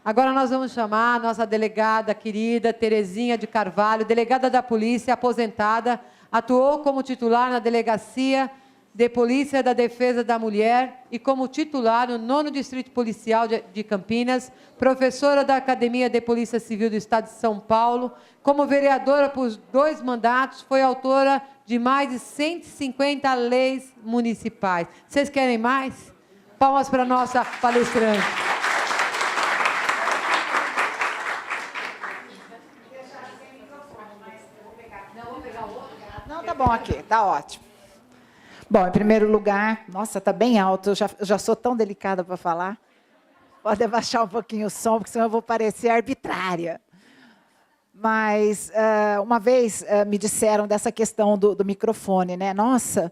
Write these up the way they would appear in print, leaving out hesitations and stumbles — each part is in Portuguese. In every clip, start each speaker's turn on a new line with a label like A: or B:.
A: Agora nós vamos chamar a nossa delegada querida, Terezinha de Carvalho, delegada da polícia, aposentada, atuou como titular na Delegacia de Polícia da Defesa da Mulher e como titular no 9º Distrito Policial de Campinas, professora da Academia de Polícia Civil do Estado de São Paulo, como vereadora por 2 mandatos, foi autora de mais de 150 leis municipais. Vocês querem mais? Palmas para a nossa palestrante.
B: Não, tá bom aqui, tá ótimo. Bom, em primeiro lugar, nossa, tá bem alto, eu já sou tão delicada para falar. Pode abaixar um pouquinho o som, porque senão eu vou parecer arbitrária. Mas, uma vez me disseram dessa questão do microfone, né? Nossa,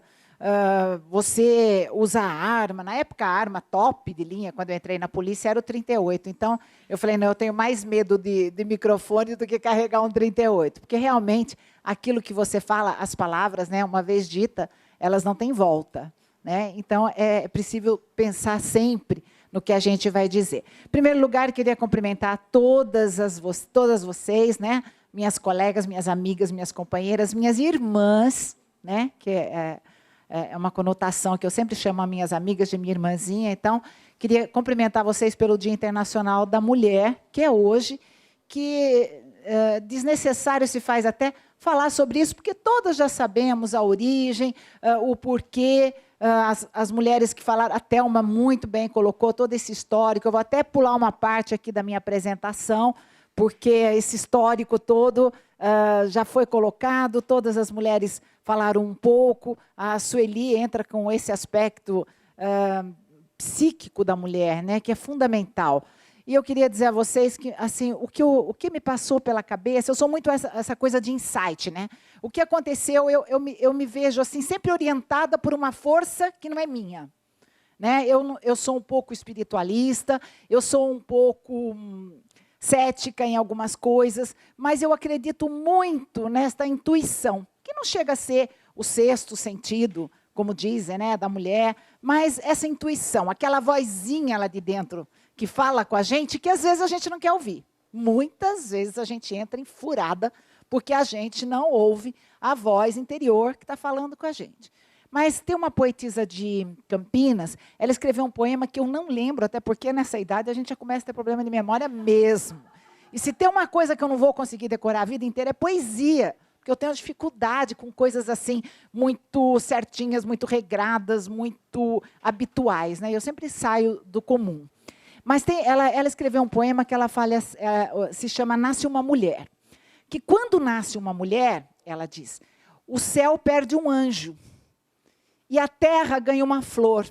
B: você usa a arma, na época a arma top de linha, quando eu entrei na polícia, era o 38. Então, eu falei, não, eu tenho mais medo de microfone do que carregar um 38. Porque, realmente, aquilo que você fala, as palavras, né, uma vez dita, elas não têm volta, né? Então, é preciso pensar sempre no que a gente vai dizer. Em primeiro lugar, queria cumprimentar todas vocês, né? Minhas colegas, minhas amigas, minhas companheiras, minhas irmãs, né? Que é uma conotação que eu sempre chamo as minhas amigas de minha irmãzinha. Então, queria cumprimentar vocês pelo Dia Internacional da Mulher, que é hoje, que desnecessário se faz até falar sobre isso, porque todas já sabemos a origem, o porquê, as mulheres que falaram, a Thelma muito bem colocou todo esse histórico. Eu vou até pular uma parte aqui da minha apresentação, porque esse histórico todo já foi colocado, todas as mulheres falaram um pouco, a Sueli entra com esse aspecto psíquico da mulher, né, que é fundamental. E eu queria dizer a vocês que, assim, o que me passou pela cabeça, eu sou muito essa coisa de insight, né? O que aconteceu, eu me vejo assim, sempre orientada por uma força que não é minha. Né? Eu sou um pouco espiritualista, eu sou um pouco cética em algumas coisas, mas eu acredito muito nesta intuição, que não chega a ser o 6º sentido, como dizem, né, da mulher, mas essa intuição, aquela vozinha lá de dentro, que fala com a gente, que às vezes a gente não quer ouvir. Muitas vezes a gente entra em furada, porque a gente não ouve a voz interior que está falando com a gente. Mas tem uma poetisa de Campinas, ela escreveu um poema que eu não lembro, até porque nessa idade a gente já começa a ter problema de memória mesmo. E se tem uma coisa que eu não vou conseguir decorar a vida inteira, é poesia. Porque eu tenho dificuldade com coisas assim, muito certinhas, muito regradas, muito habituais, né? Eu sempre saio do comum. Mas ela escreveu um poema que ela fala, se chama Nasce uma Mulher. Que quando nasce uma mulher, ela diz, o céu perde um anjo e a terra ganha uma flor.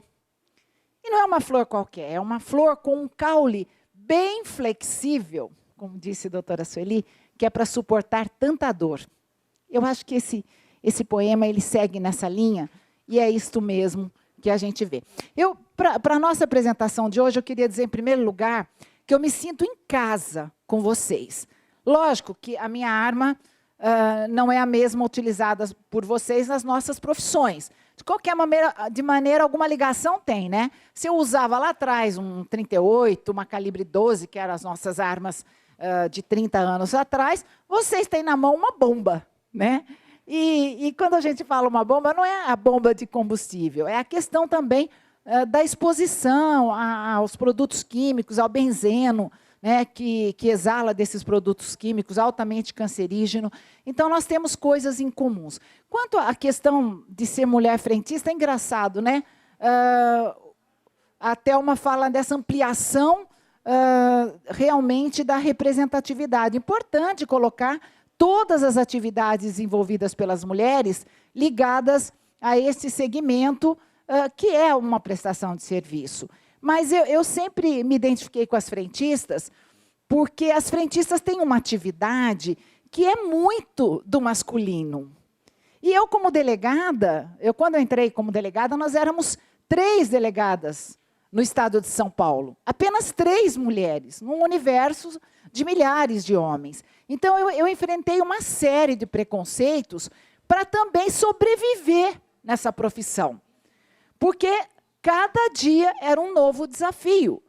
B: E não é uma flor qualquer, é uma flor com um caule bem flexível, como disse a doutora Sueli, que é para suportar tanta dor. Eu acho que esse poema ele segue nessa linha, e é isto mesmo que a gente vê. Para a nossa apresentação de hoje, eu queria dizer, em primeiro lugar, que eu me sinto em casa com vocês. Lógico que a minha arma não é a mesma utilizada por vocês nas nossas profissões. De qualquer maneira, alguma ligação tem, né? Se eu usava lá atrás um 38, uma calibre 12, que eram as nossas armas de 30 anos atrás, vocês têm na mão uma bomba, né? E quando a gente fala uma bomba, não é a bomba de combustível, é a questão também da exposição aos produtos químicos, ao benzeno, né, que exala desses produtos químicos, altamente cancerígeno. Então, nós temos coisas em comuns. Quanto à questão de ser mulher frentista, é engraçado, né? A Thelma fala dessa ampliação realmente da representatividade. Importante colocar todas as atividades envolvidas pelas mulheres ligadas a esse segmento, que é uma prestação de serviço. Mas eu sempre me identifiquei com as frentistas, porque as frentistas têm uma atividade que é muito do masculino. E eu, como delegada, quando eu entrei como delegada, nós éramos 3 delegadas no estado de São Paulo. Apenas 3 mulheres, num universo de milhares de homens. Então, eu enfrentei uma série de preconceitos para também sobreviver nessa profissão. Porque cada dia era um novo desafio.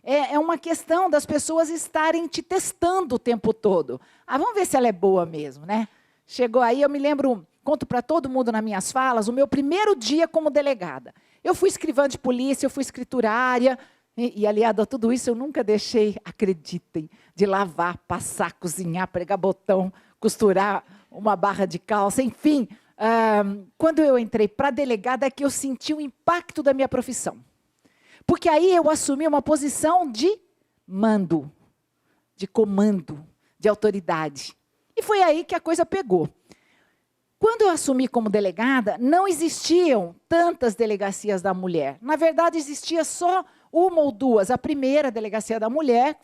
B: é uma questão das pessoas estarem te testando o tempo todo. Ah, vamos ver se ela é boa mesmo, né? Chegou aí, eu me lembro, conto para todo mundo nas minhas falas, o meu primeiro dia como delegada. Eu fui escrivã de polícia, eu fui escriturária, e aliada a tudo isso, eu nunca deixei, acreditem, de lavar, passar, cozinhar, pregar botão, costurar uma barra de calça, enfim. Quando eu entrei para delegada é que eu senti o impacto da minha profissão. Porque aí eu assumi uma posição de mando, de comando, de autoridade. E foi aí que a coisa pegou. Quando eu assumi como delegada, não existiam tantas delegacias da mulher. Na verdade, existia só uma ou duas. A primeira, a Delegacia da Mulher,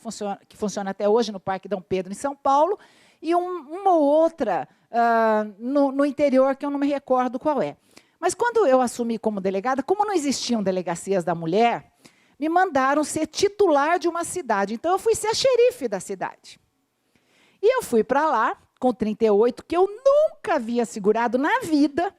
B: que funciona até hoje no Parque Dom Pedro, em São Paulo, e uma ou outra no interior, que eu não me recordo qual é. Mas quando eu assumi como delegada, como não existiam delegacias da mulher, me mandaram ser titular de uma cidade. Então, eu fui ser a xerife da cidade. E eu fui para lá, com 38, que eu nunca havia segurado na vida,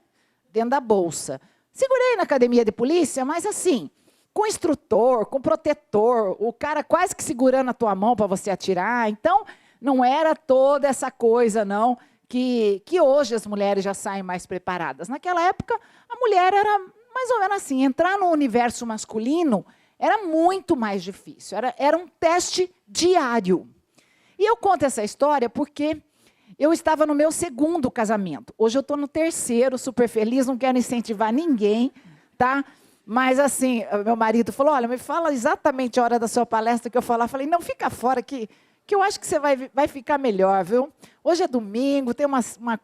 B: dentro da bolsa. Segurei na academia de polícia, mas assim, com instrutor, com protetor, o cara quase que segurando a tua mão para você atirar. Então, não era toda essa coisa, não, que hoje as mulheres já saem mais preparadas. Naquela época, a mulher era mais ou menos assim, entrar no universo masculino era muito mais difícil, era um teste diário. E eu conto essa história porque eu estava no meu segundo casamento. Hoje eu estou no terceiro, super feliz, não quero incentivar ninguém, tá? Mas assim, meu marido falou, olha, me fala exatamente a hora da sua palestra que eu falar. Eu falei, não, fica fora que eu acho que você vai ficar melhor, viu? Hoje é domingo, tem um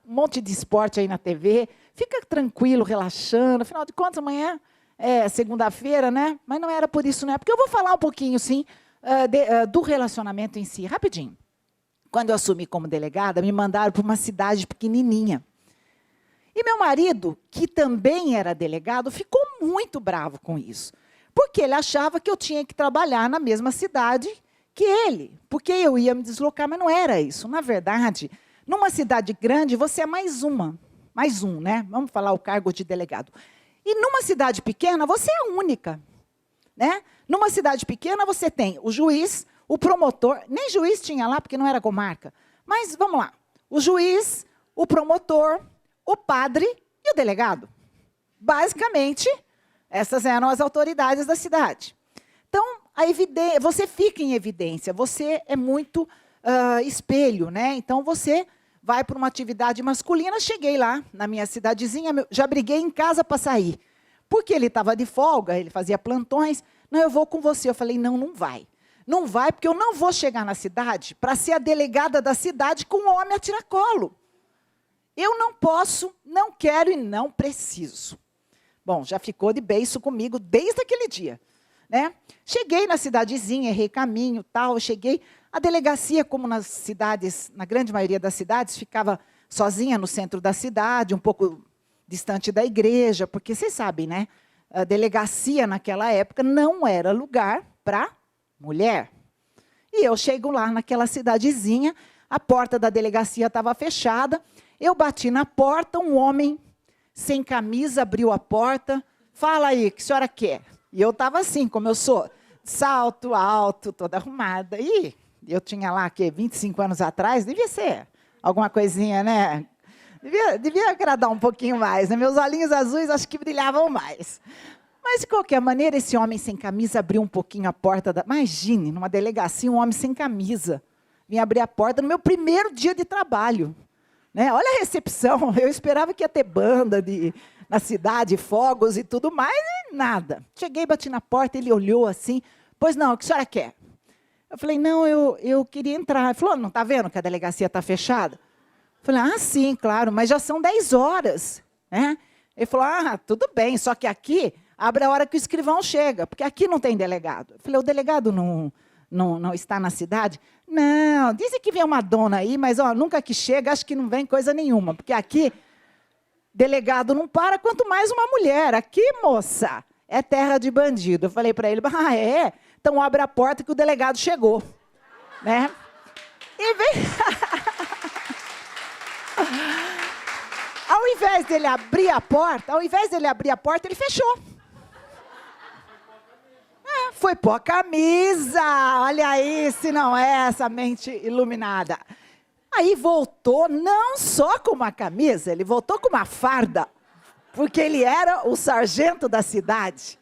B: monte de esporte aí na TV, fica tranquilo, relaxando, afinal de contas amanhã é segunda-feira, né? Mas não era por isso, né? Porque eu vou falar um pouquinho, sim, do relacionamento em si, rapidinho. Quando eu assumi como delegada, me mandaram para uma cidade pequenininha. E meu marido, que também era delegado, ficou muito bravo com isso. Porque ele achava que eu tinha que trabalhar na mesma cidade que ele. Porque eu ia me deslocar, mas não era isso. Na verdade, numa cidade grande, você é mais um, né? Vamos falar o cargo de delegado. E numa cidade pequena, você é a única, né? Numa cidade pequena, você tem o juiz, o promotor, nem juiz tinha lá, porque não era comarca. Mas, vamos lá, o juiz, o promotor, o padre e o delegado. Basicamente, essas eram as autoridades da cidade. Então, você fica em evidência, você é muito espelho, né? Então, você vai para uma atividade masculina, cheguei lá, na minha cidadezinha, já briguei em casa para sair. Porque ele estava de folga, ele fazia plantões. Não, eu vou com você. Eu falei, não, não vai. Não vai, porque eu não vou chegar na cidade para ser a delegada da cidade com um homem a tiracolo. Eu não posso, não quero e não preciso. Bom, já ficou de beiço comigo desde aquele dia, né? Cheguei na cidadezinha, errei caminho, tal, cheguei. A delegacia, como nas cidades, na grande maioria das cidades, ficava sozinha no centro da cidade, um pouco distante da igreja, porque vocês sabem, né? A delegacia naquela época não era lugar para mulher. E eu chego lá naquela cidadezinha, a porta da delegacia estava fechada, eu bati na porta, um homem sem camisa abriu a porta, fala aí, o que a senhora quer? E eu estava assim, como eu sou, salto alto, toda arrumada. E eu tinha lá, 25 anos atrás, devia ser alguma coisinha, né? Devia agradar um pouquinho mais, né? Meus olhinhos azuis acho que brilhavam mais. Mas, de qualquer maneira, esse homem sem camisa abriu um pouquinho a porta da... Imagine, numa delegacia, um homem sem camisa. Vinha abrir a porta no meu primeiro dia de trabalho. Né? Olha a recepção, eu esperava que ia ter banda na cidade, fogos e tudo mais, e nada. Cheguei, bati na porta, ele olhou assim, pois não, o que a senhora quer? Eu falei, não, eu queria entrar. Ele falou, não está vendo que a delegacia está fechada? Eu falei, ah, sim, claro, mas já são 10 horas. Né? Ele falou, ah, tudo bem, só que aqui abre a hora que o escrivão chega, porque aqui não tem delegado. Eu falei, o delegado não está na cidade? Não, dizem que vem uma dona aí, mas ó, nunca que chega, acho que não vem coisa nenhuma, porque aqui, delegado não para, quanto mais uma mulher. Aqui, moça, é terra de bandido. Eu falei para ele, ah, é? Então abre a porta que o delegado chegou. Né? E vem... Ao invés dele abrir a porta, ele fechou. foi pôr a camisa. Olha aí, se não é essa mente iluminada. Aí voltou não só com uma camisa, ele voltou com uma farda, porque ele era o sargento da cidade.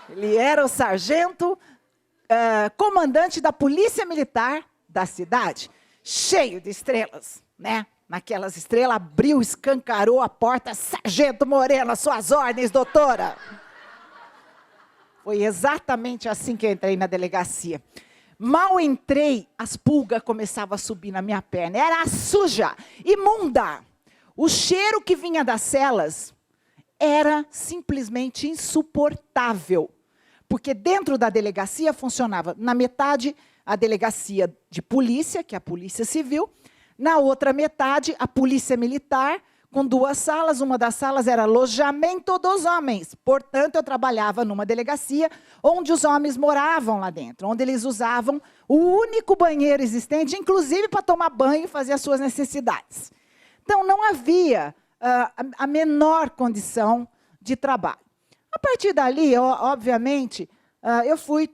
B: Ele era o sargento comandante da polícia militar da cidade, cheio de estrelas, né? Naquelas estrelas, abriu, escancarou a porta. Sargento Moreno, suas ordens, doutora. Foi exatamente assim que eu entrei na delegacia. Mal entrei, as pulgas começavam a subir na minha perna. Era suja, imunda. O cheiro que vinha das celas era simplesmente insuportável. Porque dentro da delegacia funcionava, na metade, a delegacia de polícia, que é a polícia civil, na outra metade, a polícia militar, com 2 salas. Uma das salas era alojamento dos homens. Portanto, eu trabalhava numa delegacia onde os homens moravam lá dentro, onde eles usavam o único banheiro existente, inclusive para tomar banho e fazer as suas necessidades. Então, não havia a menor condição de trabalho. A partir dali, obviamente, eu fui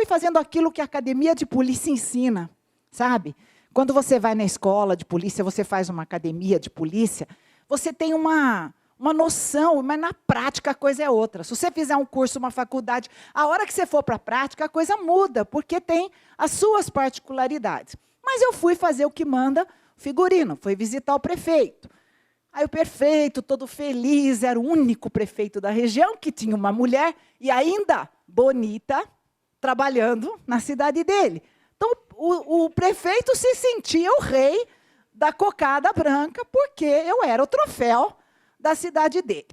B: fazendo aquilo que a academia de polícia ensina, sabe? Quando você vai na escola de polícia, você faz uma academia de polícia, você tem uma noção, mas na prática a coisa é outra. Se você fizer um curso, uma faculdade, a hora que você for para a prática, a coisa muda, porque tem as suas particularidades. Mas eu fui fazer o que manda o figurino, foi visitar o prefeito. Aí o prefeito, todo feliz, era o único prefeito da região que tinha uma mulher, e ainda bonita, trabalhando na cidade dele. Então, o prefeito se sentia o rei da cocada branca, porque eu era o troféu da cidade dele.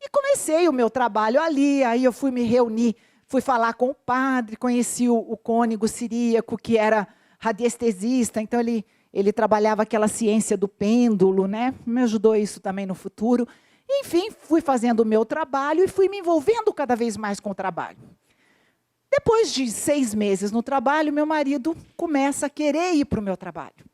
B: E comecei o meu trabalho ali, aí eu fui me reunir, fui falar com o padre, conheci o cônego siríaco, que era radiestesista, então ele trabalhava aquela ciência do pêndulo, né? Me ajudou isso também no futuro. Enfim, fui fazendo o meu trabalho e fui me envolvendo cada vez mais com o trabalho. Depois de 6 meses no trabalho, meu marido começa a querer ir para o meu trabalho.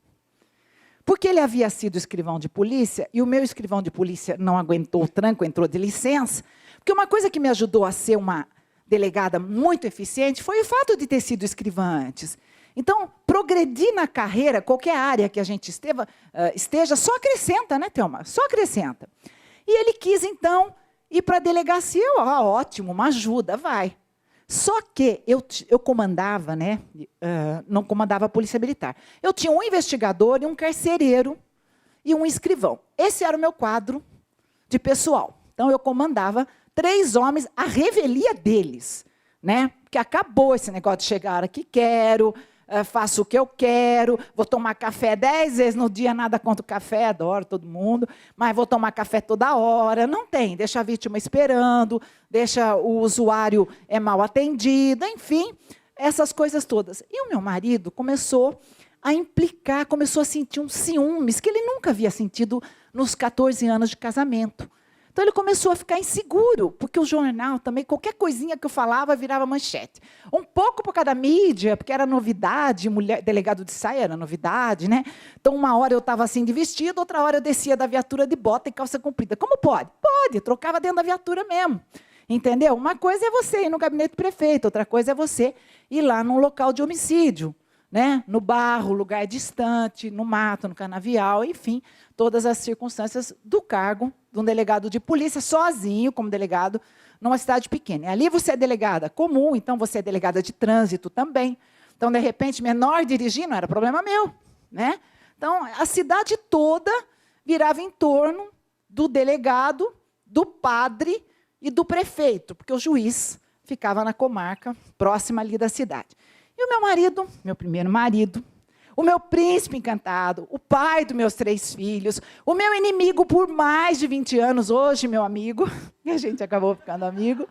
B: Porque ele havia sido escrivão de polícia, e o meu escrivão de polícia não aguentou o tranco, entrou de licença. Porque uma coisa que me ajudou a ser uma delegada muito eficiente foi o fato de ter sido escrivã antes. Então, progredir na carreira, qualquer área que a gente esteja, só acrescenta, né, Thelma? Só acrescenta. E ele quis, então, ir para a delegacia. Ótimo, uma ajuda, vai. Só que eu comandava, né, não comandava a polícia militar. Eu tinha um investigador e um carcereiro e um escrivão. Esse era o meu quadro de pessoal. Então, eu comandava 3 homens, a revelia deles, né? Porque acabou esse negócio de chegar a hora que quero, faço o que eu quero, vou tomar café 10 vezes no dia, nada contra o café, adoro todo mundo, mas vou tomar café toda hora. Não tem, deixa a vítima esperando, deixa o usuário mal atendido, enfim, essas coisas todas. E o meu marido começou a implicar, começou a sentir um ciúmes que ele nunca havia sentido nos 14 anos de casamento. Então, ele começou a ficar inseguro, porque o jornal também, qualquer coisinha que eu falava, virava manchete. Um pouco por causa da mídia, porque era novidade, mulher, delegado de saia era novidade, né? Então, uma hora eu estava assim de vestido, outra hora eu descia da viatura de bota e calça comprida. Como pode? Pode, trocava dentro da viatura mesmo. Entendeu? Uma coisa é você ir no gabinete do prefeito, outra coisa é você ir lá num local de homicídio, né? No barro, lugar distante, no mato, no canavial, enfim, todas as circunstâncias do cargo de um delegado de polícia, sozinho, como delegado, numa cidade pequena. E ali você é delegada comum, então você é delegada de trânsito também. Então, de repente, menor dirigir não era problema meu, né? Então, a cidade toda virava em torno do delegado, do padre e do prefeito, porque o juiz ficava na comarca, próxima ali da cidade. E o meu marido, meu primeiro marido, o meu príncipe encantado, o pai dos meus 3 filhos, o meu inimigo por mais de 20 anos, hoje meu amigo, e a gente acabou ficando amigo,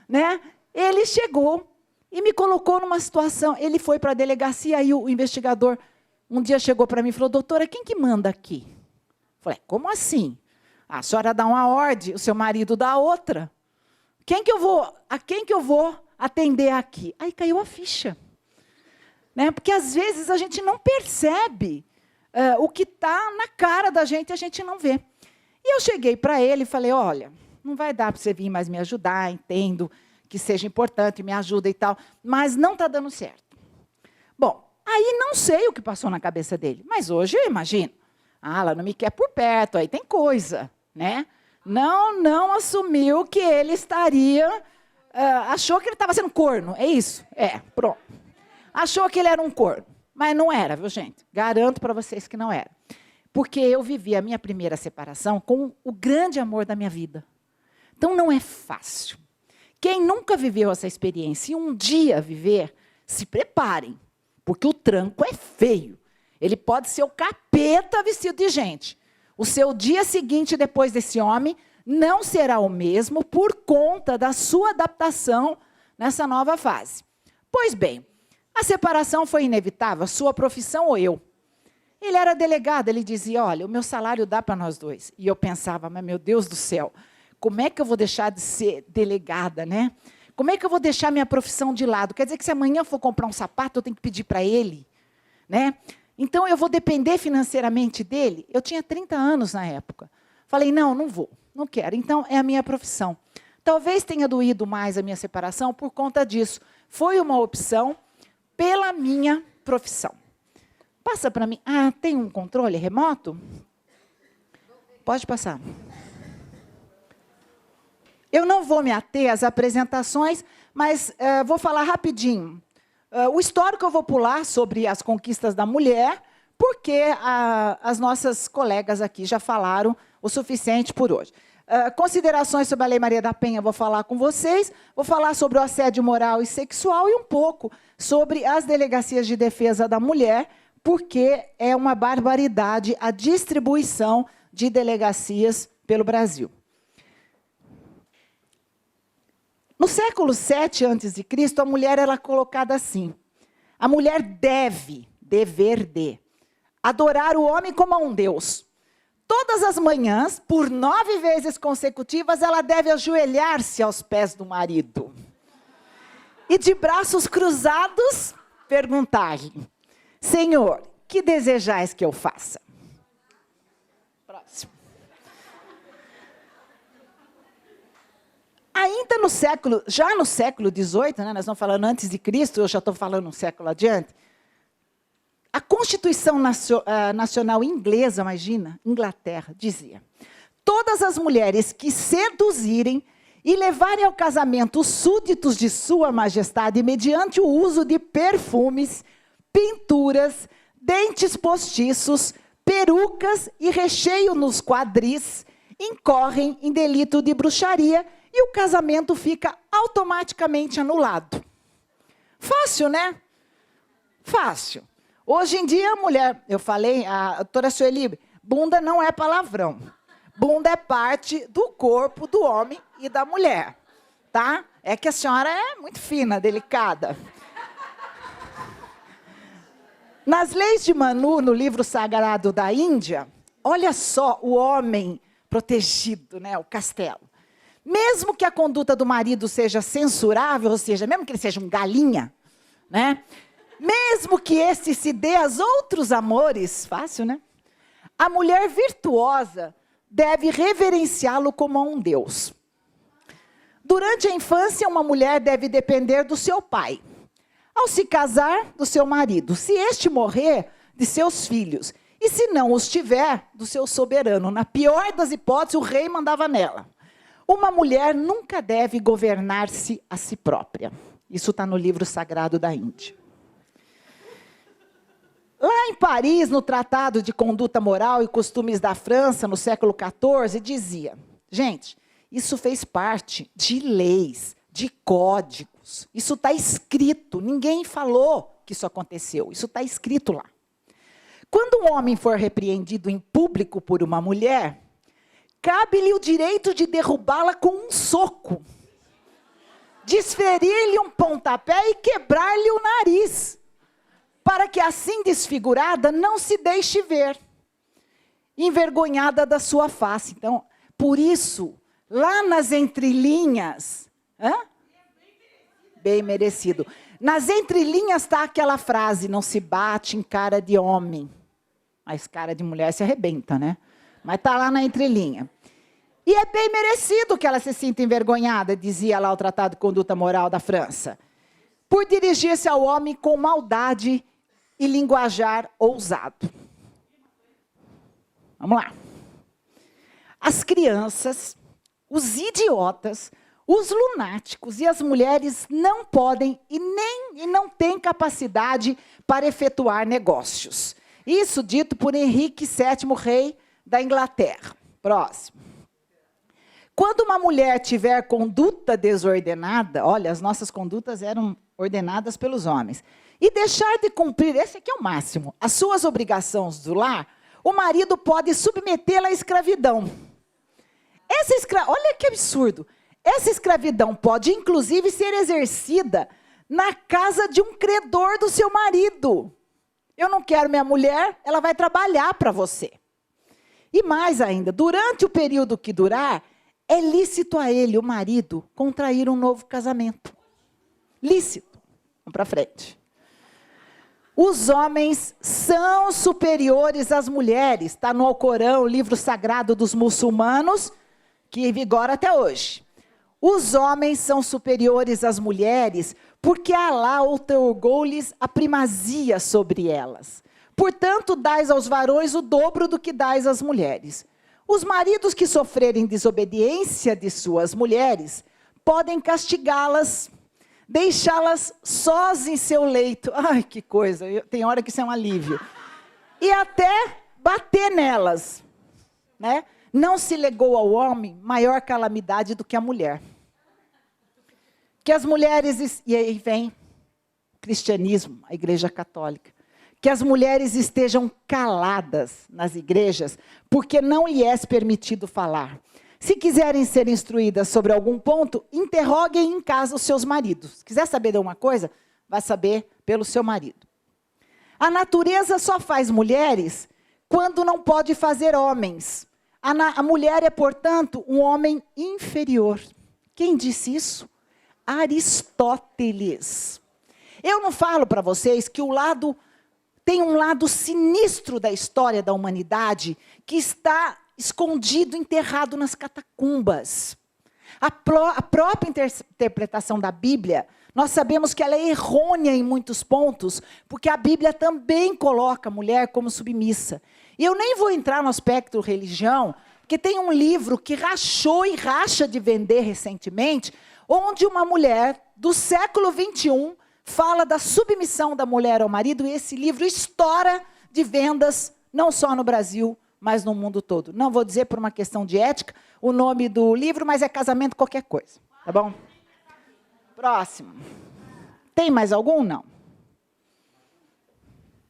B: né? Ele chegou e me colocou numa situação, ele foi para a delegacia, e o investigador um dia chegou para mim e falou: doutora, quem que manda aqui? Eu falei: como assim? A senhora dá uma ordem, o seu marido dá outra. A quem que eu vou atender aqui? Aí caiu a ficha. Né? Porque, às vezes, a gente não percebe o que está na cara da gente, a gente não vê. E eu cheguei para ele e falei: olha, não vai dar para você vir mais me ajudar, entendo que seja importante, me ajuda e tal, mas não está dando certo. Bom, aí não sei o que passou na cabeça dele, mas hoje eu imagino. Ah, ela não me quer por perto, aí tem coisa, né? Não assumiu que ele estaria... achou que ele estava sendo corno, é isso? Pronto. Achou que ele era um corno, mas não era, viu, gente? Garanto para vocês que não era. Porque eu vivi a minha primeira separação com o grande amor da minha vida. Então, não é fácil. Quem nunca viveu essa experiência e um dia viver, se preparem, porque o tranco é feio. Ele pode ser o capeta vestido de gente. O seu dia seguinte, depois desse homem, não será o mesmo por conta da sua adaptação nessa nova fase. Pois bem, a separação foi inevitável, a sua profissão ou eu. Ele era delegado, ele dizia, olha, o meu salário dá para nós dois. E eu pensava, mas meu Deus do céu, como é que eu vou deixar de ser delegada, né? Como é que eu vou deixar minha profissão de lado? Quer dizer que se amanhã eu for comprar um sapato, eu tenho que pedir para ele, né? Então, eu vou depender financeiramente dele? Eu tinha 30 anos na época. Falei, não vou, não quero. Então, é a minha profissão. Talvez tenha doído mais a minha separação por conta disso. Foi uma opção pela minha profissão. Passa para mim. Ah, tem um controle remoto? Pode passar. Eu não vou me ater às apresentações, mas vou falar rapidinho. O histórico eu vou pular sobre as conquistas da mulher, porque as nossas colegas aqui já falaram o suficiente por hoje. Considerações sobre a Lei Maria da Penha, vou falar com vocês. Vou falar sobre o assédio moral e sexual e um pouco sobre as delegacias de defesa da mulher, porque é uma barbaridade a distribuição de delegacias pelo Brasil. No século VII a.C., a mulher era colocada assim. A mulher dever de, adorar o homem como a um Deus. Todas as manhãs, por 9 vezes consecutivas, ela deve ajoelhar-se aos pés do marido. E de braços cruzados, perguntar-lhe, Senhor, que desejais que eu faça? Próximo. Ainda já no século XVIII, né, nós estamos falando antes de Cristo, eu já estou falando um século adiante, a Constituição Nacional Inglesa, imagina, Inglaterra, dizia, todas as mulheres que seduzirem e levarem ao casamento os súditos de sua majestade mediante o uso de perfumes, pinturas, dentes postiços, perucas e recheio nos quadris, incorrem em delito de bruxaria e o casamento fica automaticamente anulado. Fácil, né? Fácil. Hoje em dia, a mulher, eu falei, a doutora Sueli, bunda não é palavrão. Bunda é parte do corpo do homem e da mulher, tá? É que a senhora é muito fina, delicada. Nas leis de Manu, no livro sagrado da Índia, olha só o homem protegido, né, o castelo. Mesmo que a conduta do marido seja censurável, ou seja, mesmo que ele seja um galinha, né? Mesmo que este se dê aos outros amores, fácil, né? A mulher virtuosa deve reverenciá-lo como a um Deus. Durante a infância, uma mulher deve depender do seu pai. Ao se casar, do seu marido. Se este morrer, de seus filhos. E se não os tiver, do seu soberano. Na pior das hipóteses, o rei mandava nela. Uma mulher nunca deve governar-se a si própria. Isso está no livro sagrado da Índia. Lá em Paris, no Tratado de Conduta Moral e Costumes da França, no século XIV, dizia, gente, isso fez parte de leis, de códigos. Isso está escrito, ninguém falou que isso aconteceu, isso está escrito lá. Quando um homem for repreendido em público por uma mulher, cabe-lhe o direito de derrubá-la com um soco, desferir-lhe um pontapé e quebrar-lhe o nariz, para que assim desfigurada não se deixe ver, envergonhada da sua face. Então, por isso, lá nas entrelinhas, bem merecido, nas entrelinhas está aquela frase, não se bate em cara de homem, mas cara de mulher se arrebenta, né? Mas está lá na entrelinha. E é bem merecido que ela se sinta envergonhada, dizia lá o Tratado de Conduta Moral da França, por dirigir-se ao homem com maldade e linguajar ousado. Vamos lá. As crianças, os idiotas, os lunáticos e as mulheres não podem e não têm capacidade para efetuar negócios. Isso dito por Henrique VII, rei da Inglaterra. Próximo. Quando uma mulher tiver conduta desordenada, olha, as nossas condutas eram ordenadas pelos homens, e deixar de cumprir, esse aqui é o máximo, as suas obrigações do lar, o marido pode submetê-la à escravidão. Olha que absurdo. Essa escravidão pode, inclusive, ser exercida na casa de um credor do seu marido. Eu não quero minha mulher, ela vai trabalhar para você. E mais ainda, durante o período que durar, é lícito a ele, o marido, contrair um novo casamento. Lícito. Vamos para frente. Os homens são superiores às mulheres. Está no Alcorão, o livro sagrado dos muçulmanos, que vigora até hoje. Os homens são superiores às mulheres porque Alá outorgou-lhes a primazia sobre elas. Portanto, dais aos varões o dobro do que dais às mulheres. Os maridos que sofrerem desobediência de suas mulheres podem castigá-las, deixá-las sós em seu leito. Ai, que coisa, tem hora que isso é um alívio. E até bater nelas, né? Não se legou ao homem maior calamidade do que a mulher. Que as mulheres, e aí vem o cristianismo, a Igreja Católica, que as mulheres estejam caladas nas igrejas, porque não lhes é permitido falar. Se quiserem ser instruídas sobre algum ponto, interroguem em casa os seus maridos. Se quiser saber de alguma coisa, vai saber pelo seu marido. A natureza só faz mulheres quando não pode fazer homens. A mulher é, portanto, um homem inferior. Quem disse isso? Aristóteles. Eu não falo para vocês que tem um lado sinistro da história da humanidade que está escondido, enterrado nas catacumbas. A própria interpretação da Bíblia, nós sabemos que ela é errônea em muitos pontos, porque a Bíblia também coloca a mulher como submissa. E eu nem vou entrar no aspecto religião, porque tem um livro que rachou e racha de vender recentemente, onde uma mulher do século XXI fala da submissão da mulher ao marido, e esse livro estoura de vendas, não só no Brasil, mas no mundo todo. Não vou dizer por uma questão de ética o nome do livro, mas é Casamento Qualquer Coisa, tá bom? Próximo. Tem mais algum? Não.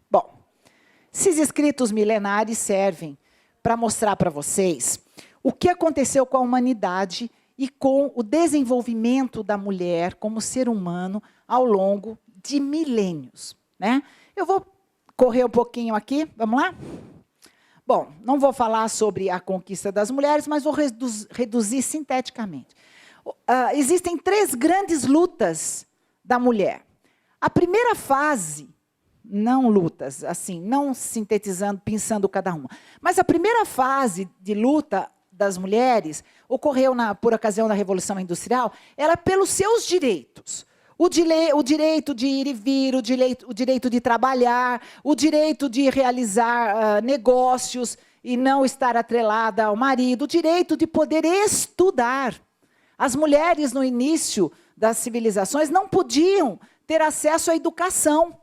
B: Bom, esses escritos milenares servem para mostrar para vocês o que aconteceu com a humanidade e com o desenvolvimento da mulher como ser humano ao longo de milênios, né? Eu vou correr um pouquinho aqui, vamos lá? Bom, não vou falar sobre a conquista das mulheres, mas vou reduzir sinteticamente. Existem 3 grandes lutas da mulher. A primeira fase, não lutas, assim, não sintetizando, pensando cada uma, mas a primeira fase de luta das mulheres ocorreu por ocasião da Revolução Industrial, era pelos seus direitos. O direito de ir e vir, o direito de trabalhar, o direito de realizar negócios e não estar atrelada ao marido, o direito de poder estudar. As mulheres, no início das civilizações, não podiam ter acesso à educação.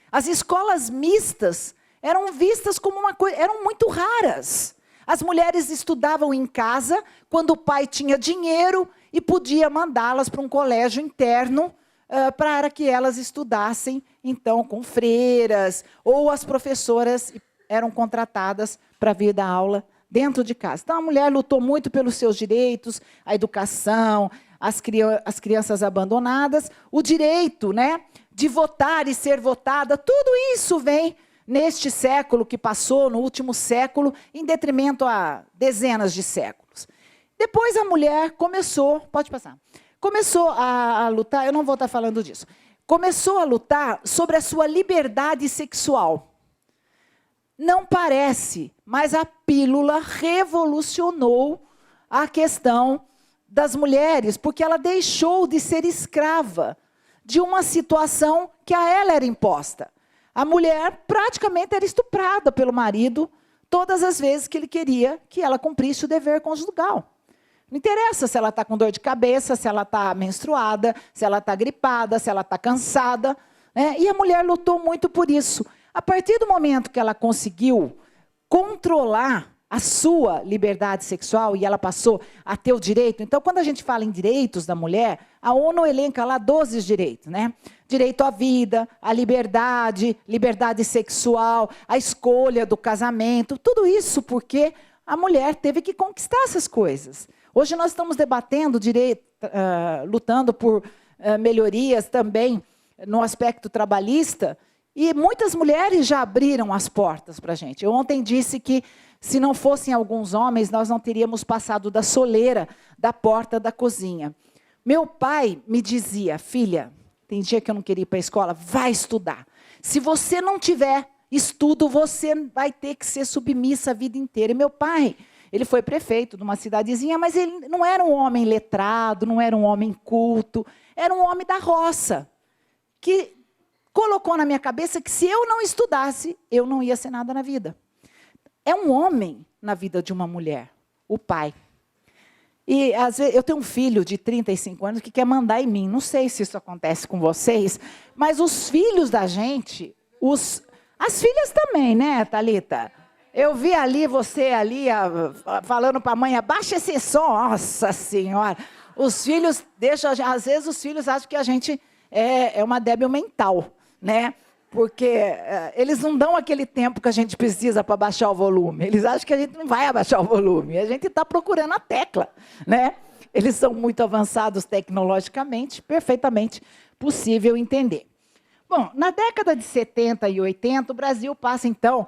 B: As escolas mistas eram vistas como uma coisa, eram muito raras. As mulheres estudavam em casa, quando o pai tinha dinheiro e podia mandá-las para um colégio interno, para que elas estudassem, então, com freiras, ou as professoras eram contratadas para vir dar aula dentro de casa. Então, a mulher lutou muito pelos seus direitos, a educação, as crianças abandonadas, o direito, né, de votar e ser votada, tudo isso vem neste século que passou, no último século, em detrimento a dezenas de séculos. Depois a mulher começou, pode passar, começou a lutar, eu não vou estar falando disso, começou a lutar sobre a sua liberdade sexual. Não parece, mas a pílula revolucionou a questão das mulheres, porque ela deixou de ser escrava de uma situação que a ela era imposta. A mulher praticamente era estuprada pelo marido todas as vezes que ele queria que ela cumprisse o dever conjugal. Não interessa se ela está com dor de cabeça, se ela está menstruada, se ela está gripada, se ela está cansada, né? E a mulher lutou muito por isso. A partir do momento que ela conseguiu controlar a sua liberdade sexual e ela passou a ter o direito. Então, quando a gente fala em direitos da mulher, a ONU elenca lá 12 direitos, né? Direito à vida, à liberdade, liberdade sexual, a escolha do casamento, tudo isso porque a mulher teve que conquistar essas coisas. Hoje nós estamos debatendo direito, lutando por melhorias também no aspecto trabalhista, e muitas mulheres já abriram as portas para a gente. Eu ontem disse que, se não fossem alguns homens, nós não teríamos passado da soleira da porta da cozinha. Meu pai me dizia, filha, tem dia que eu não queria ir para a escola, vai estudar. Se você não tiver estudo, você vai ter que ser submissa a vida inteira. E meu pai, ele foi prefeito de uma cidadezinha, mas ele não era um homem letrado, não era um homem culto, era um homem da roça, que colocou na minha cabeça que se eu não estudasse, eu não ia ser nada na vida. É um homem na vida de uma mulher, o pai. E às vezes, eu tenho um filho de 35 anos que quer mandar em mim. Não sei se isso acontece com vocês, mas os filhos da gente, as filhas também, né, Thalita? Eu vi ali, você ali, falando para a mãe, abaixa esse som. Nossa Senhora! Os filhos deixam, às vezes os filhos acham que a gente é uma débil mental, né? Porque eles não dão aquele tempo que a gente precisa para baixar o volume. Eles acham que a gente não vai abaixar o volume. A gente está procurando a tecla, né? Eles são muito avançados tecnologicamente, perfeitamente possível entender. Bom, na década de 70 e 80, o Brasil passa, então,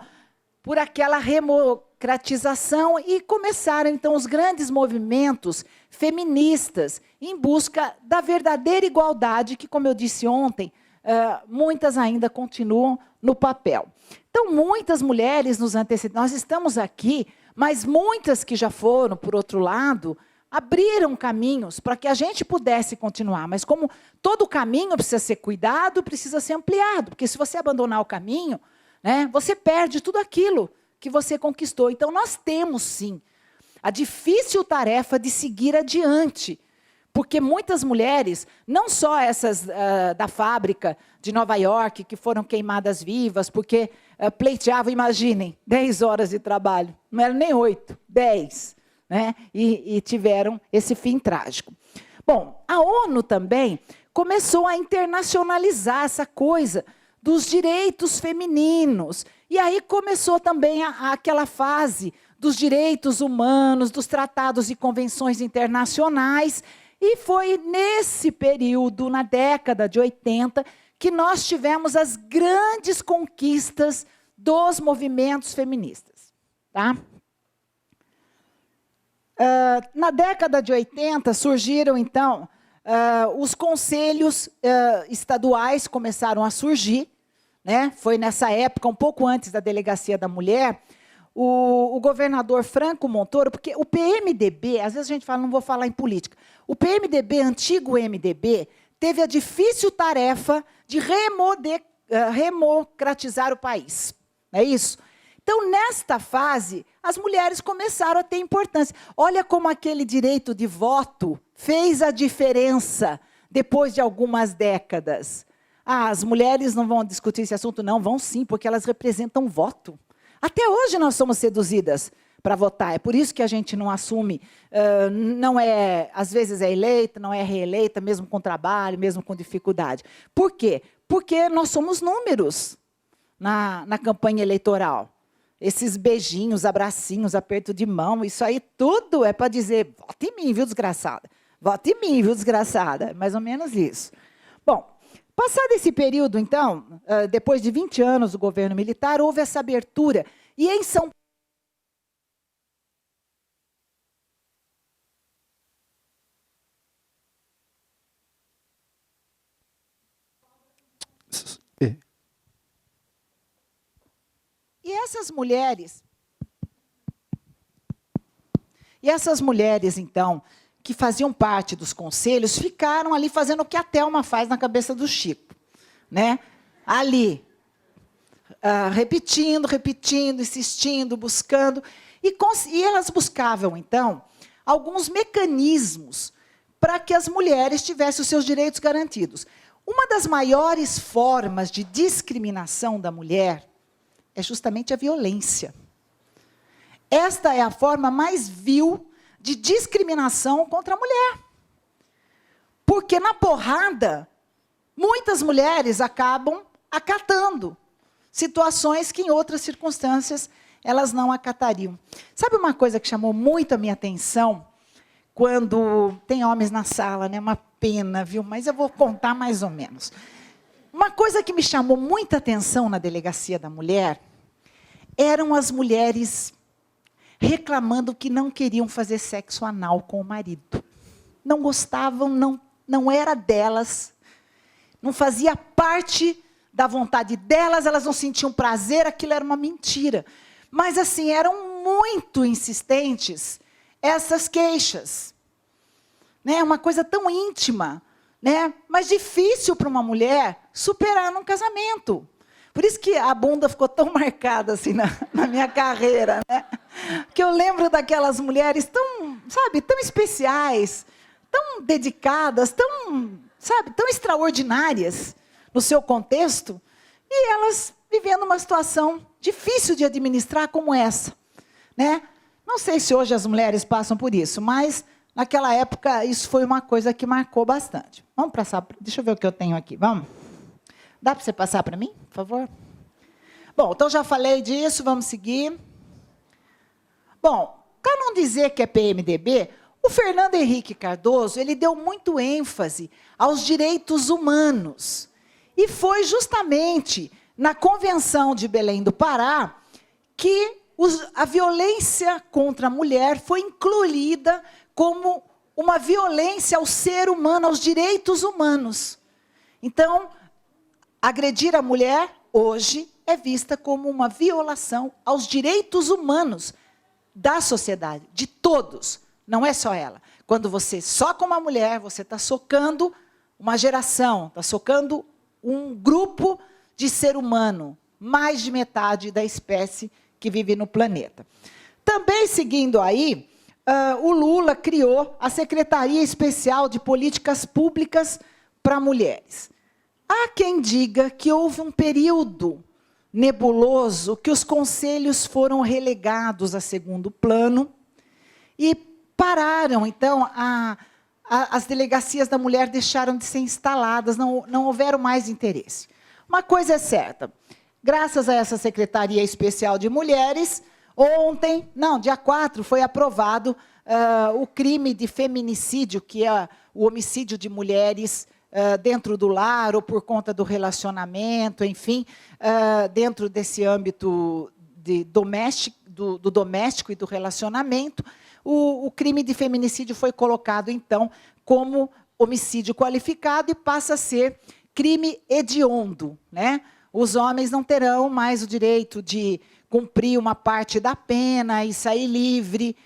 B: por aquela democratização e começaram, então, os grandes movimentos feministas em busca da verdadeira igualdade que, como eu disse ontem, muitas ainda continuam no papel. Então, muitas mulheres nos antecedem. Nós estamos aqui, mas muitas que já foram, por outro lado, abriram caminhos para que a gente pudesse continuar. Mas como todo caminho precisa ser cuidado, precisa ser ampliado. Porque se você abandonar o caminho, né, você perde tudo aquilo que você conquistou. Então, nós temos, sim, a difícil tarefa de seguir adiante. Porque muitas mulheres, não só essas da fábrica de Nova York, que foram queimadas vivas, porque pleiteavam, imaginem, 10 horas de trabalho. Não eram nem 8, 10. Né? E tiveram esse fim trágico. Bom, a ONU também começou a internacionalizar essa coisa dos direitos femininos. E aí começou também aquela fase dos direitos humanos, dos tratados e convenções internacionais. E foi nesse período, na década de 80, que nós tivemos as grandes conquistas dos movimentos feministas. Tá? Na década de 80, surgiram, então, os conselhos estaduais começaram a surgir. Né? Foi nessa época, um pouco antes da Delegacia da Mulher, o governador Franco Montoro, porque o PMDB, às vezes a gente fala, não vou falar em política, o PMDB, antigo MDB, teve a difícil tarefa de remocratizar o país. Não é isso? Então, nesta fase, as mulheres começaram a ter importância. Olha como aquele direito de voto fez a diferença depois de algumas décadas. As mulheres não vão discutir esse assunto? Não, vão sim, porque elas representam voto. Até hoje nós somos seduzidas para votar. É por isso que a gente não assume, não é, às vezes é eleita, não é reeleita, mesmo com trabalho, mesmo com dificuldade. Por quê? Porque nós somos números na campanha eleitoral. Esses beijinhos, abracinhos, aperto de mão, isso aí tudo é para dizer, vote em mim, viu, desgraçada? Vote em mim, viu, desgraçada? Mais ou menos isso. Bom, passado esse período, então, depois de 20 anos do governo militar, houve essa abertura. E em São Paulo, E essas mulheres, então, que faziam parte dos conselhos, ficaram ali fazendo o que a Thelma faz na cabeça do Chico, né? Ali, repetindo, insistindo, buscando. E elas buscavam, então, alguns mecanismos para que as mulheres tivessem os seus direitos garantidos. Uma das maiores formas de discriminação da mulher é justamente a violência. Esta é a forma mais vil de discriminação contra a mulher. Porque na porrada, muitas mulheres acabam acatando situações que em outras circunstâncias elas não acatariam. Sabe uma coisa que chamou muito a minha atenção? Quando tem homens na sala, né? Uma pena, viu? Mas eu vou contar mais ou menos. Uma coisa que me chamou muita atenção na Delegacia da Mulher eram as mulheres reclamando que não queriam fazer sexo anal com o marido. Não gostavam, não era delas, não fazia parte da vontade delas, elas não sentiam prazer, aquilo era uma mentira. Mas, assim, eram muito insistentes essas queixas. Né? Uma coisa tão íntima, né? Mas difícil para uma mulher superar num casamento. Por isso que a bunda ficou tão marcada assim na minha carreira, né? Que eu lembro daquelas mulheres tão, sabe, tão especiais, tão dedicadas, tão, sabe, tão extraordinárias no seu contexto, e elas vivendo uma situação difícil de administrar como essa, né? Não sei se hoje as mulheres passam por isso, mas naquela época isso foi uma coisa que marcou bastante. Vamos passar, deixa eu ver o que eu tenho aqui, vamos? Dá para você passar para mim, por favor? Bom, então já falei disso, vamos seguir. Bom, para não dizer que é PMDB, o Fernando Henrique Cardoso, ele deu muito ênfase aos direitos humanos. E foi justamente na Convenção de Belém do Pará que a violência contra a mulher foi incluída como uma violência ao ser humano, aos direitos humanos. Então, agredir a mulher, hoje, é vista como uma violação aos direitos humanos da sociedade, de todos, não é só ela. Quando você soca uma mulher, você está socando uma geração, está socando um grupo de ser humano, mais de metade da espécie que vive no planeta. Também, seguindo aí, o Lula criou a Secretaria Especial de Políticas Públicas para Mulheres. Há quem diga que houve um período nebuloso que os conselhos foram relegados a segundo plano e pararam, então, as delegacias da mulher deixaram de ser instaladas, não houveram mais interesse. Uma coisa é certa, graças a essa Secretaria Especial de Mulheres, ontem, não, dia 4, foi aprovado o crime de feminicídio, que é o homicídio de mulheres dentro do lar ou por conta do relacionamento, enfim, dentro desse âmbito do doméstico e do relacionamento, o crime de feminicídio foi colocado, então, como homicídio qualificado e passa a ser crime hediondo, né? Os homens não terão mais o direito de cumprir uma parte da pena e sair livre.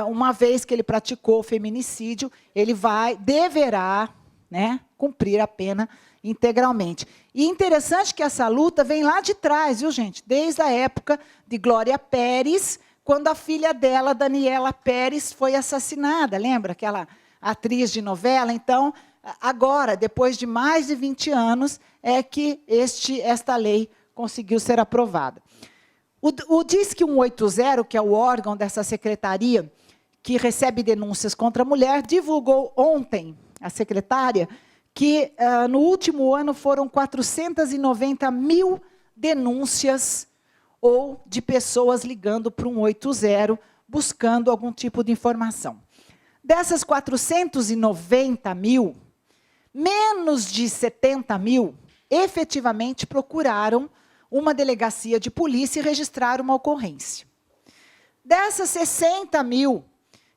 B: Uma vez que ele praticou o feminicídio, ele deverá, né, cumprir a pena integralmente. E interessante que essa luta vem lá de trás, viu, gente? Desde a época de Glória Pérez, quando a filha dela, Daniela Pérez, foi assassinada. Lembra aquela atriz de novela? Então, agora, depois de mais de 20 anos, é que esta lei conseguiu ser aprovada. O Disque 180, que é o órgão dessa secretaria que recebe denúncias contra a mulher, divulgou ontem, a secretária, que no último ano foram 490 mil denúncias ou de pessoas ligando para o 180, buscando algum tipo de informação. Dessas 490 mil, menos de 70 mil efetivamente procuraram uma delegacia de polícia e registraram uma ocorrência. Dessas 60 mil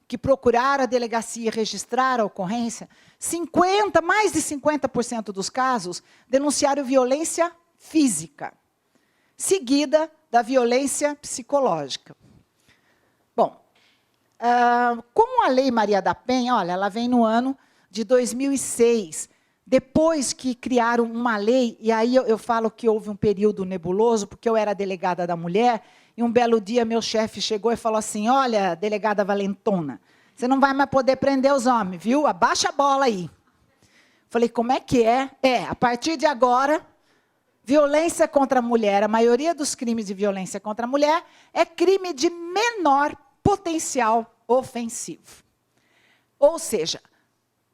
B: que procuraram a delegacia e registraram a ocorrência, mais de 50% dos casos denunciaram violência física, seguida da violência psicológica. Bom, com a Lei Maria da Penha, olha, ela vem no ano de 2006, depois que criaram uma lei, e aí eu falo que houve um período nebuloso, porque eu era delegada da mulher, e um belo dia meu chefe chegou e falou assim, olha, delegada valentona, você não vai mais poder prender os homens, viu? Abaixa a bola aí. Falei, como é que é? A partir de agora, violência contra a mulher, a maioria dos crimes de violência contra a mulher é crime de menor potencial ofensivo. Ou seja,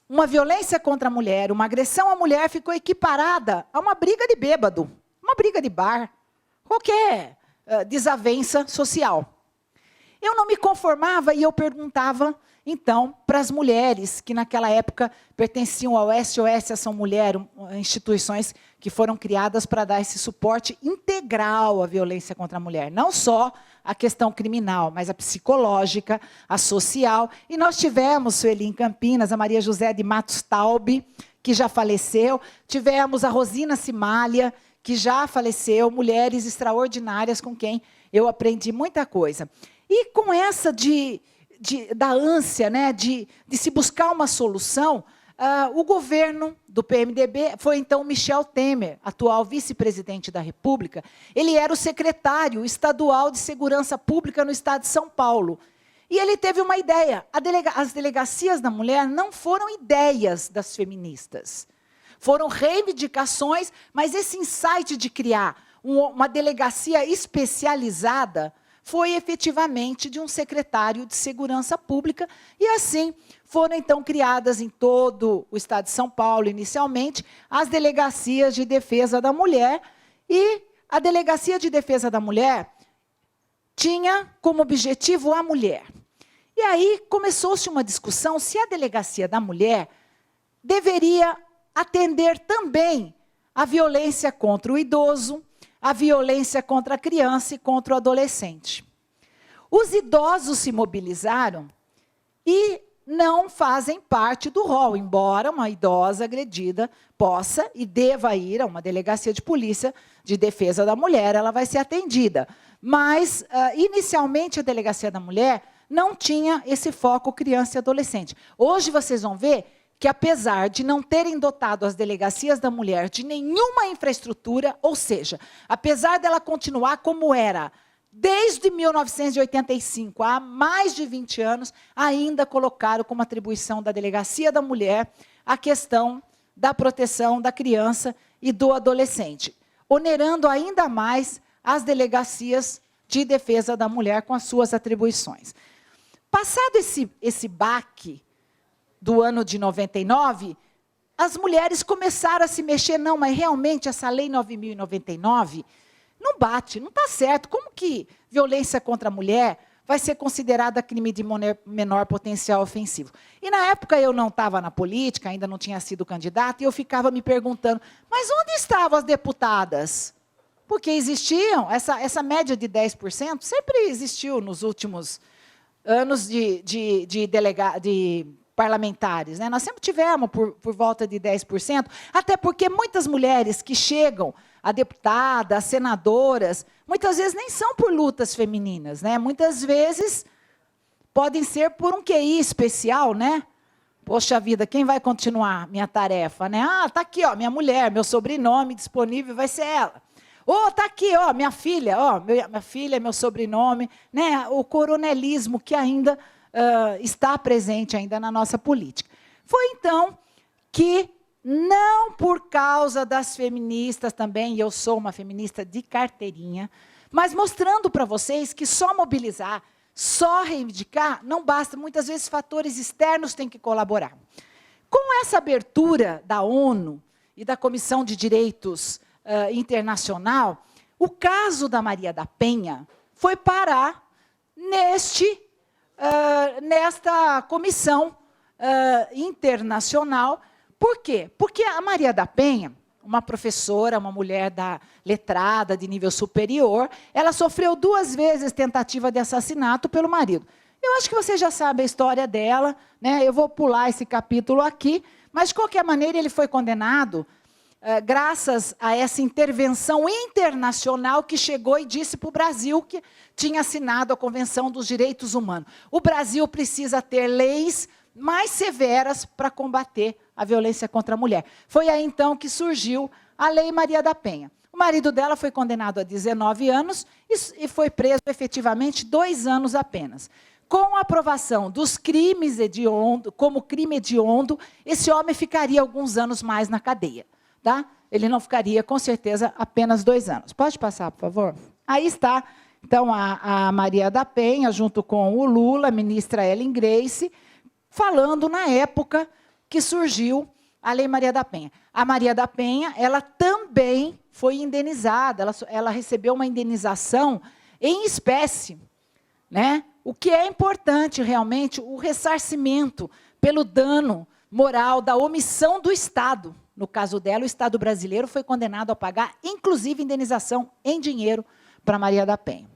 B: uma violência contra a mulher, uma agressão à mulher ficou equiparada a uma briga de bêbado, uma briga de bar, qualquer desavença social. Eu não me conformava e eu perguntava, então, para as mulheres que naquela época pertenciam ao SOS Ação Mulher, instituições que foram criadas para dar esse suporte integral à violência contra a mulher. Não só a questão criminal, mas a psicológica, a social. E nós tivemos, Sueli, em Campinas, a Maria José de Matos Taube, que já faleceu. Tivemos a Rosina Cimália, que já faleceu. Mulheres extraordinárias com quem eu aprendi muita coisa. E com essa da ânsia, né, de se buscar uma solução, o governo do PMDB foi, então, Michel Temer, atual vice-presidente da República. Ele era o secretário estadual de Segurança Pública no estado de São Paulo. E ele teve uma ideia. As delegacias da mulher não foram ideias das feministas. Foram reivindicações, mas esse insight de criar uma delegacia especializada foi efetivamente de um secretário de Segurança Pública, e assim foram então criadas em todo o estado de São Paulo, inicialmente, as delegacias de defesa da mulher, e a Delegacia de Defesa da Mulher tinha como objetivo a mulher. E aí começou-se uma discussão se a Delegacia da Mulher deveria atender também a violência contra o idoso, a violência contra a criança e contra o adolescente. Os idosos se mobilizaram e não fazem parte do rol, embora uma idosa agredida possa e deva ir a uma delegacia de polícia de defesa da mulher, ela vai ser atendida. Mas, inicialmente, a Delegacia da Mulher não tinha esse foco criança e adolescente. Hoje vocês vão ver que, apesar de não terem dotado as delegacias da mulher de nenhuma infraestrutura, ou seja, apesar dela continuar como era, desde 1985, há mais de 20 anos, ainda colocaram como atribuição da Delegacia da Mulher a questão da proteção da criança e do adolescente, onerando ainda mais as delegacias de defesa da mulher com as suas atribuições. Passado esse baque do ano de 99, as mulheres começaram a se mexer, não, mas realmente essa lei 9.099 não bate, não está certo. Como que violência contra a mulher vai ser considerada crime de menor potencial ofensivo? E na época eu não estava na política, ainda não tinha sido candidata, e eu ficava me perguntando, mas onde estavam as deputadas? Porque existiam, essa média de 10% sempre existiu nos últimos anos de parlamentares, né? Nós sempre tivemos por volta de 10%, até porque muitas mulheres que chegam a deputada, a senadoras, muitas vezes nem são por lutas femininas, né? Muitas vezes podem ser por um QI especial, né? Poxa vida, quem vai continuar minha tarefa, né? Ah, tá aqui, ó, minha mulher, meu sobrenome disponível vai ser ela. Ou tá aqui, ó, minha filha, ó, minha filha, meu sobrenome, né? O coronelismo que ainda está presente ainda na nossa política. Foi então que, não por causa das feministas também, e eu sou uma feminista de carteirinha, mas mostrando para vocês que só mobilizar, só reivindicar, não basta, muitas vezes fatores externos têm que colaborar. Com essa abertura da ONU e da Comissão de Direitos Internacional, o caso da Maria da Penha foi parar nesta comissão internacional. Por quê? Porque a Maria da Penha, uma professora, uma mulher letrada de nível superior, ela sofreu 2 vezes tentativa de assassinato pelo marido. Eu acho que você já sabe a história dela, né? Eu vou pular esse capítulo aqui, mas, de qualquer maneira, ele foi condenado graças a essa intervenção internacional que chegou e disse para o Brasil que tinha assinado a Convenção dos Direitos Humanos. O Brasil precisa ter leis mais severas para combater a violência contra a mulher. Foi aí, então, que surgiu a Lei Maria da Penha. O marido dela foi condenado a 19 anos e foi preso efetivamente 2 anos apenas. Com a aprovação dos crimes hediondos, como crime hediondo, esse homem ficaria alguns anos mais na cadeia. Tá? Ele não ficaria, com certeza, apenas 2 anos. Pode passar, por favor? Aí está, então, a Maria da Penha, junto com o Lula, a ministra Ellen Grace, falando na época que surgiu a Lei Maria da Penha. A Maria da Penha, ela também foi indenizada, ela recebeu uma indenização em espécie, né? O que é importante, realmente, o ressarcimento pelo dano moral da omissão do Estado. No caso dela, o Estado brasileiro foi condenado a pagar, inclusive, indenização em dinheiro para Maria da Penha.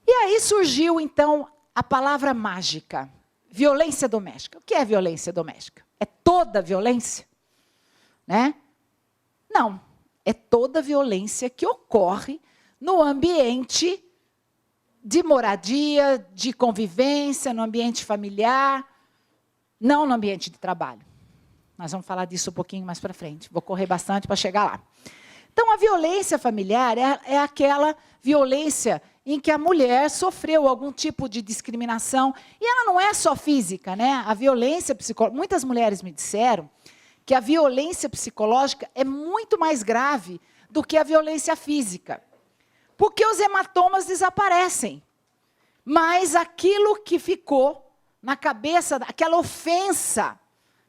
B: E aí surgiu, então, a palavra mágica, violência doméstica. O que é violência doméstica? É toda violência? Né? Não. É toda violência que ocorre no ambiente de moradia, de convivência, no ambiente familiar, não no ambiente de trabalho. Nós vamos falar disso um pouquinho mais para frente. Vou correr bastante para chegar lá. Então, a violência familiar é aquela violência em que a mulher sofreu algum tipo de discriminação. E ela não é só física, né? A violência psicológica. Muitas mulheres me disseram que a violência psicológica é muito mais grave do que a violência física. Porque os hematomas desaparecem. Mas aquilo que ficou na cabeça, aquela ofensa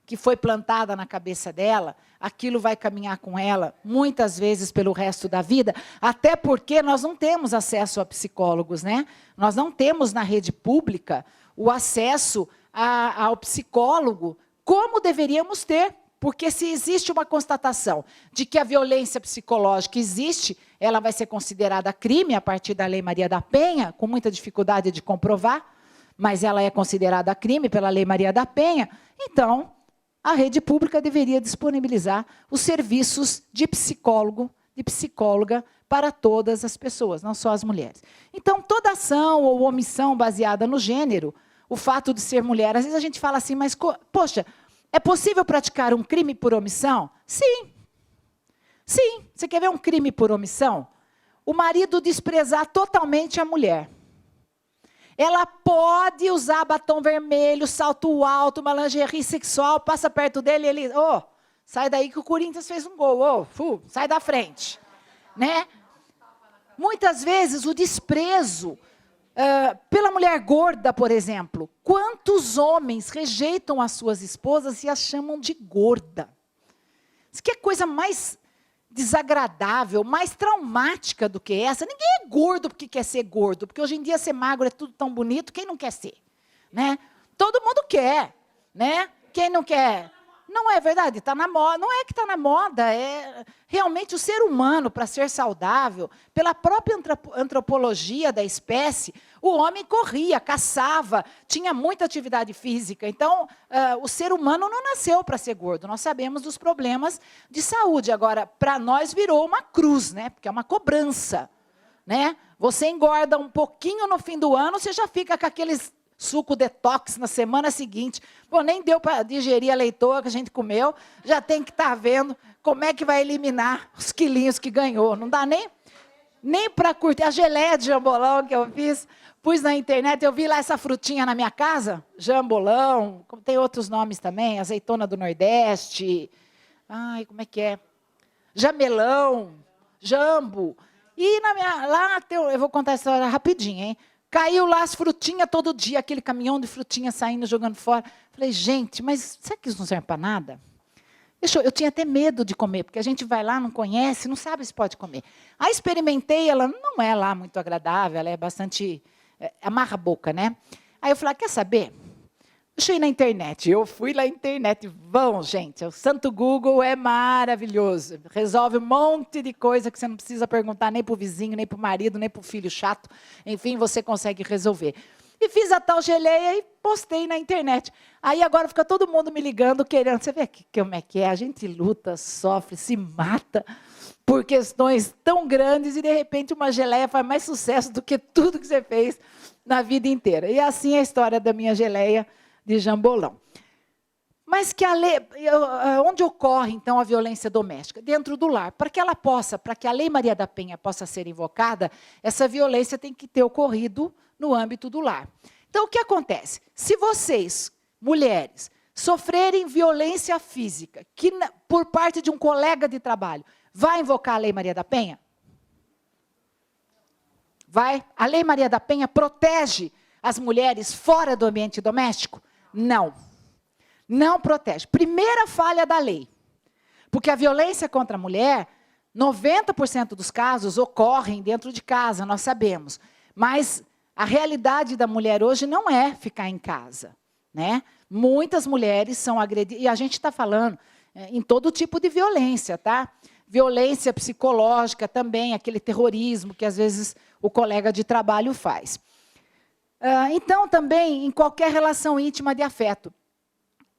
B: que foi plantada na cabeça dela, aquilo vai caminhar com ela, muitas vezes, pelo resto da vida, até porque nós não temos acesso a psicólogos, né? Nós não temos na rede pública o acesso ao psicólogo como deveríamos ter, porque se existe uma constatação de que a violência psicológica existe, ela vai ser considerada crime a partir da Lei Maria da Penha, com muita dificuldade de comprovar, mas ela é considerada crime pela Lei Maria da Penha, então a rede pública deveria disponibilizar os serviços de psicólogo, de psicóloga para todas as pessoas, não só as mulheres. Então, toda ação ou omissão baseada no gênero, o fato de ser mulher, às vezes a gente fala assim, mas, poxa, é possível praticar um crime por omissão? Sim. Sim. Você quer ver um crime por omissão? O marido desprezar totalmente a mulher. Ela pode usar batom vermelho, salto alto, uma lingerie sexual, passa perto dele e ele... Oh, sai daí que o Corinthians fez um gol. Oh, sai da frente. Né? Muitas vezes o desprezo pela mulher gorda, por exemplo. Quantos homens rejeitam as suas esposas e as chamam de gorda? Isso que é coisa mais desagradável, mais traumática do que essa. Ninguém é gordo porque quer ser gordo, porque hoje em dia ser magro é tudo tão bonito, quem não quer ser? Né? Todo mundo quer. Né? Quem não quer? Não é verdade? Está na moda. Não é que está na moda, é realmente o ser humano, para ser saudável, pela própria antropologia da espécie, o homem corria, caçava, tinha muita atividade física. Então, o ser humano não nasceu para ser gordo. Nós sabemos dos problemas de saúde. Agora, para nós virou uma cruz, né? Porque é uma cobrança. Né? Você engorda um pouquinho no fim do ano, você já fica com aqueles suco detox na semana seguinte. Pô, nem deu para digerir a leitoa que a gente comeu, já tem que estar vendo como é que vai eliminar os quilinhos que ganhou. Não dá nem para curtir. A geleia de jambolão que eu fiz, pus na internet, eu vi lá essa frutinha na minha casa, jambolão, tem outros nomes também, azeitona do Nordeste, ai, como é que é? Jamelão, jambo. E lá, eu vou contar essa história rapidinho, hein? Caiu lá as frutinhas todo dia, aquele caminhão de frutinhas saindo, jogando fora. Falei, gente, mas será que isso não serve para nada? Eu tinha até medo de comer, porque a gente vai lá, não conhece, não sabe se pode comer. Aí experimentei, ela não é lá muito agradável, ela é bastante... amarra a boca, né? Aí eu falei, quer saber? Deixa eu ir na internet. Eu fui lá na internet. Vão, gente, o santo Google é maravilhoso. Resolve um monte de coisa que você não precisa perguntar nem para o vizinho, nem para o marido, nem para o filho chato. Enfim, você consegue resolver. E fiz a tal geleia e postei na internet. Aí agora fica todo mundo me ligando, querendo. Você vê como é que é? A gente luta, sofre, se mata por questões tão grandes e, de repente, uma geleia faz mais sucesso do que tudo que você fez na vida inteira. E assim é a história da minha geleia de jambolão. Mas onde ocorre, então, a violência doméstica? Dentro do lar. Para que a Lei Maria da Penha possa ser invocada, essa violência tem que ter ocorrido no âmbito do lar. Então, o que acontece? Se vocês, mulheres, sofrerem violência física por parte de um colega de trabalho, vai invocar a Lei Maria da Penha? Vai? A Lei Maria da Penha protege as mulheres fora do ambiente doméstico? Não. Não protege. Primeira falha da lei. Porque a violência contra a mulher, 90% dos casos ocorrem dentro de casa, nós sabemos. Mas a realidade da mulher hoje não é ficar em casa, né? Muitas mulheres são agredidas, e a gente está falando em todo tipo de violência, tá? Violência psicológica também, aquele terrorismo que às vezes o colega de trabalho faz. Então, também, em qualquer relação íntima de afeto.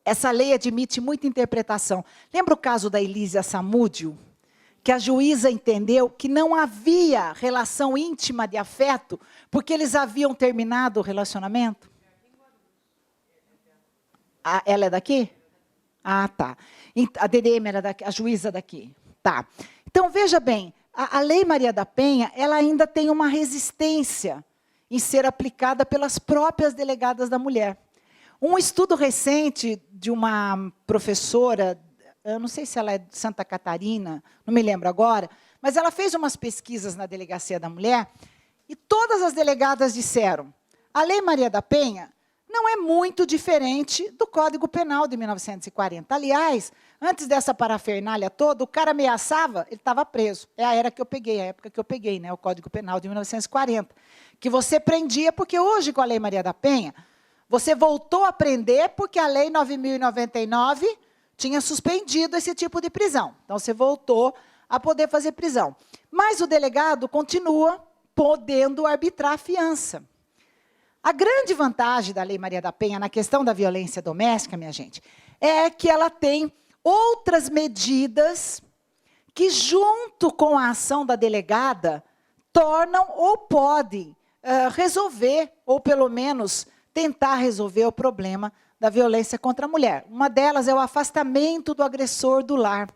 B: Essa lei admite muita interpretação. Lembra o caso da Elísia Samúdio? Que a juíza entendeu que não havia relação íntima de afeto, porque eles haviam terminado o relacionamento? Ela é daqui? Ah, tá. A DDM era daqui, a juíza daqui. Tá. Então, veja bem, a Lei Maria da Penha, ela ainda tem uma resistência em ser aplicada pelas próprias delegadas da mulher. Um estudo recente de uma professora, eu não sei se ela é de Santa Catarina, não me lembro agora, mas ela fez umas pesquisas na Delegacia da Mulher e todas as delegadas disseram: a Lei Maria da Penha não é muito diferente do Código Penal de 1940. Aliás, antes dessa parafernália toda, o cara ameaçava, ele estava preso. É a época que eu peguei, né, o Código Penal de 1940, que você prendia, porque hoje, com a Lei Maria da Penha, você voltou a prender porque a Lei 9.099 tinha suspendido esse tipo de prisão. Então, você voltou a poder fazer prisão. Mas o delegado continua podendo arbitrar a fiança. A grande vantagem da Lei Maria da Penha na questão da violência doméstica, minha gente, é que ela tem outras medidas que, junto com a ação da delegada, tornam ou podem resolver, ou pelo menos tentar resolver o problema da violência contra a mulher. Uma delas é o afastamento do agressor do lar.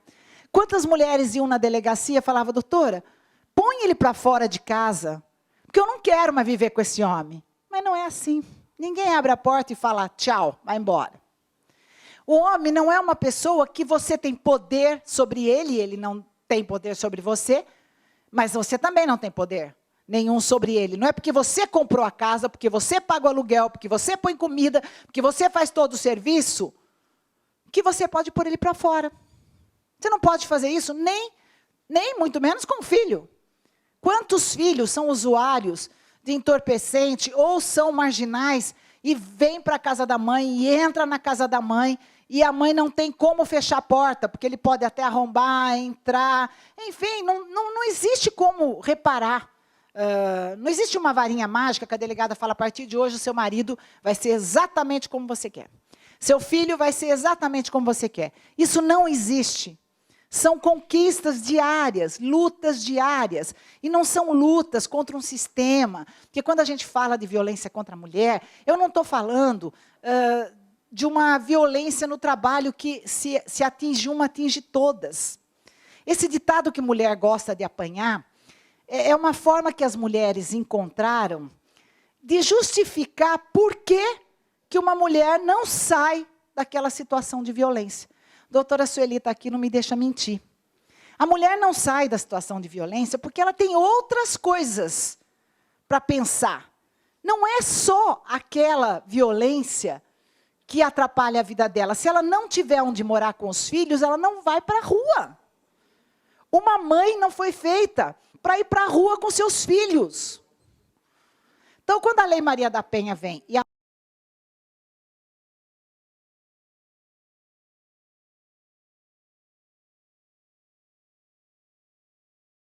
B: Quantas mulheres iam na delegacia e falavam: doutora, põe ele para fora de casa, porque eu não quero mais viver com esse homem. Mas não é assim. Ninguém abre a porta e fala: tchau, vai embora. O homem não é uma pessoa que você tem poder sobre ele, ele não tem poder sobre você, mas você também não tem poder nenhum sobre ele. Não é porque você comprou a casa, porque você paga o aluguel, porque você põe comida, porque você faz todo o serviço, que você pode pôr ele para fora. Você não pode fazer isso nem muito menos com o filho. Quantos filhos são usuários de entorpecente ou são marginais e vêm para a casa da mãe e entra na casa da mãe e a mãe não tem como fechar a porta, porque ele pode até arrombar, entrar, enfim, não existe como reparar. Não existe uma varinha mágica que a delegada fala: a partir de hoje o seu marido vai ser exatamente como você quer. Seu filho vai ser exatamente como você quer. Isso não existe. São conquistas diárias, lutas diárias. E não são lutas contra um sistema. Porque quando a gente fala de violência contra a mulher, eu não estou falando de uma violência no trabalho que se atinge uma, atinge todas. Esse ditado que mulher gosta de apanhar é uma forma que as mulheres encontraram de justificar por que uma mulher não sai daquela situação de violência. Doutora Sueli está aqui, não me deixa mentir. A mulher não sai da situação de violência porque ela tem outras coisas para pensar. Não é só aquela violência que atrapalha a vida dela. Se ela não tiver onde morar com os filhos, ela não vai para a rua. Uma mãe não foi feita para ir para a rua com seus filhos. Então, quando a Lei Maria da Penha vem e